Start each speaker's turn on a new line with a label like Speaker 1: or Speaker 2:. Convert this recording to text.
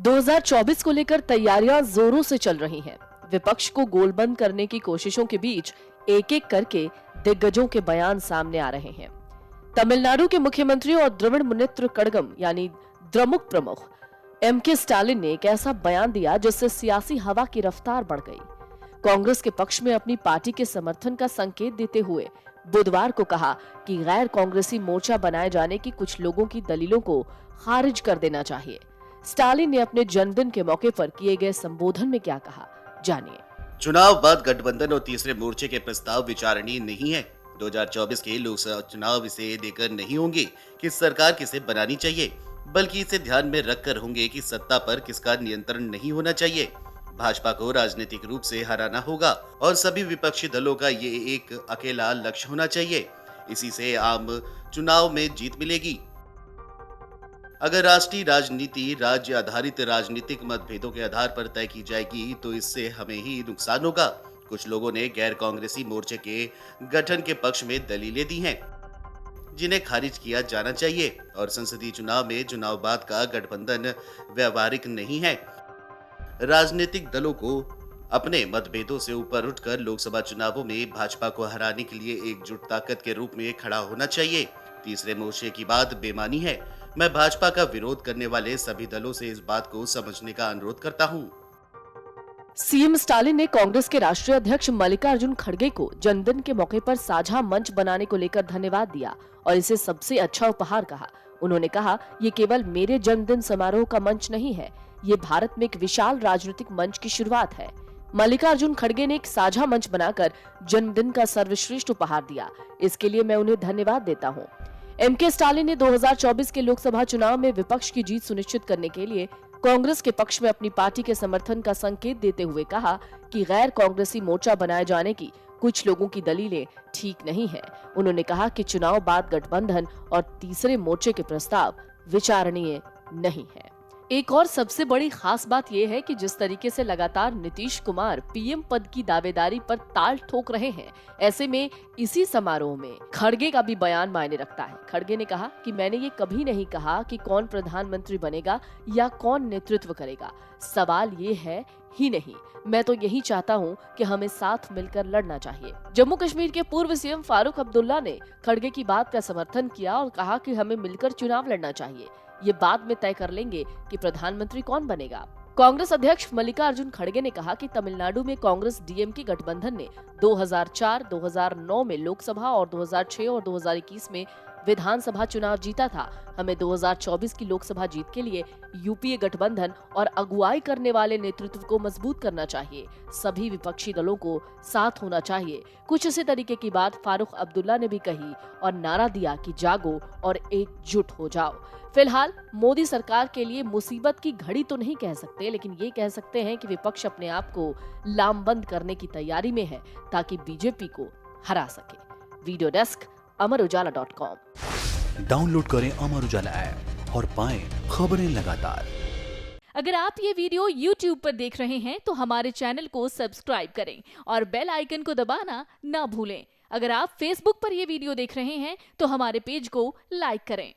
Speaker 1: 2024 को लेकर तैयारियां जोरों से चल रही हैं। विपक्ष को गोलबंद करने की कोशिशों के बीच एक एक करके दिग्गजों के बयान सामने आ रहे हैं। तमिलनाडु के मुख्यमंत्री और द्रविड़ मुनेत्र कड़गम यानी द्रमुक प्रमुख एमके स्टालिन ने एक ऐसा बयान दिया जिससे सियासी हवा की रफ्तार बढ़ गई। कांग्रेस के पक्ष में अपनी पार्टी के समर्थन का संकेत देते हुए बुधवार को कहा कि गैर कांग्रेसी मोर्चा बनाए जाने की कुछ लोगों की दलीलों को खारिज कर देना चाहिए। स्टालिन ने अपने जन्मदिन के मौके पर किए गए संबोधन में क्या कहा, जानिए।
Speaker 2: चुनाव बाद गठबंधन और तीसरे मोर्चे के प्रस्ताव विचारणीय नहीं है। 2024 के लोकसभा चुनाव इसे लेकर नहीं होंगे कि सरकार किसे बनानी चाहिए, बल्कि इसे ध्यान में रखकर होंगे कि सत्ता पर किसका नियंत्रण नहीं होना चाहिए। भाजपा को राजनीतिक रूप से हराना होगा और सभी विपक्षी दलों का ये एक अकेला लक्ष्य होना चाहिए। इसी से आम चुनाव में जीत मिलेगी। अगर राष्ट्रीय राजनीति राज्य आधारित राजनीतिक मतभेदों के आधार पर तय की जाएगी तो इससे हमें ही नुकसान होगा। कुछ लोगों ने गैर कांग्रेसी मोर्चे के गठन के पक्ष में दलीलें दी हैं, जिन्हें खारिज किया जाना चाहिए और संसदीय चुनाव में चुनाव बाद का गठबंधन व्यवहारिक नहीं है। राजनीतिक दलों को अपने मतभेदों से ऊपर उठकर लोकसभा चुनावों में भाजपा को हराने के लिए एकजुट ताकत के रूप में खड़ा होना चाहिए। तीसरे मोर्चे की बात बेमानी है। मैं भाजपा का विरोध करने वाले सभी दलों से इस बात को समझने का अनुरोध करता हूं।
Speaker 1: सीएम स्टालिन ने कांग्रेस के राष्ट्रीय अध्यक्ष मल्लिकार्जुन खड़गे को जन्मदिन के मौके पर साझा मंच बनाने को लेकर धन्यवाद दिया और इसे सबसे अच्छा उपहार कहा। उन्होंने कहा, ये केवल मेरे जन्मदिन समारोह का मंच नहीं है, ये भारत में एक विशाल राजनीतिक मंच की शुरुआत है। मल्लिकार्जुन खड़गे ने एक साझा मंच बनाकर जन्मदिन का सर्वश्रेष्ठ उपहार दिया। इसके लिए मैं उन्हें धन्यवाद देता हूँ। एमके स्टालिन ने 2024 के लोकसभा चुनाव में विपक्ष की जीत सुनिश्चित करने के लिए कांग्रेस के पक्ष में अपनी पार्टी के समर्थन का संकेत देते हुए कहा कि गैर कांग्रेसी मोर्चा बनाए जाने की कुछ लोगों की दलीलें ठीक नहीं है। उन्होंने कहा कि चुनाव बाद गठबंधन और तीसरे मोर्चे के प्रस्ताव विचारणीय नहीं है। एक और सबसे बड़ी खास बात यह है कि जिस तरीके से लगातार नीतीश कुमार पीएम पद की दावेदारी पर ताल ठोक रहे हैं, ऐसे में इसी समारोह में खड़गे का भी बयान मायने रखता है। खड़गे ने कहा कि मैंने ये कभी नहीं कहा कि कौन प्रधानमंत्री बनेगा या कौन नेतृत्व करेगा, सवाल ये है ही नहीं। मैं तो यही चाहता हूँ कि हमें साथ मिलकर लड़ना चाहिए। जम्मू कश्मीर के पूर्व सीएम फारूक अब्दुल्ला ने खड़गे की बात का समर्थन किया और कहा कि हमें मिलकर चुनाव लड़ना चाहिए, ये बाद में तय कर लेंगे कि प्रधानमंत्री कौन बनेगा। कांग्रेस अध्यक्ष मल्लिकार्जुन खड़गे ने कहा कि तमिलनाडु में कांग्रेस डीएमके गठबंधन ने 2004, 2009 में लोकसभा और 2006 और 2021 में विधानसभा चुनाव जीता था। हमें 2024 की लोकसभा जीत के लिए यूपीए गठबंधन और अगुवाई करने वाले नेतृत्व को मजबूत करना चाहिए। सभी विपक्षी दलों को साथ होना चाहिए। कुछ इसी तरीके की बात फारूक अब्दुल्ला ने भी कही और नारा दिया कि जागो और एकजुट हो जाओ। फिलहाल मोदी सरकार के लिए मुसीबत की घड़ी तो नहीं कह सकते, लेकिन ये कह सकते हैं कि विपक्ष अपने आप को लामबंद करने की तैयारी में है ताकि बीजेपी को हरा सके। Video desk amarujala.com।
Speaker 3: डाउनलोड करें अमर उजाला ऐप और पाएं खबरें लगातार।
Speaker 4: अगर आप ये वीडियो YouTube पर देख रहे हैं तो हमारे चैनल को सब्सक्राइब करें और बेल आइकन को दबाना ना भूलें। अगर आप Facebook पर ये वीडियो देख रहे हैं तो हमारे पेज को लाइक करें।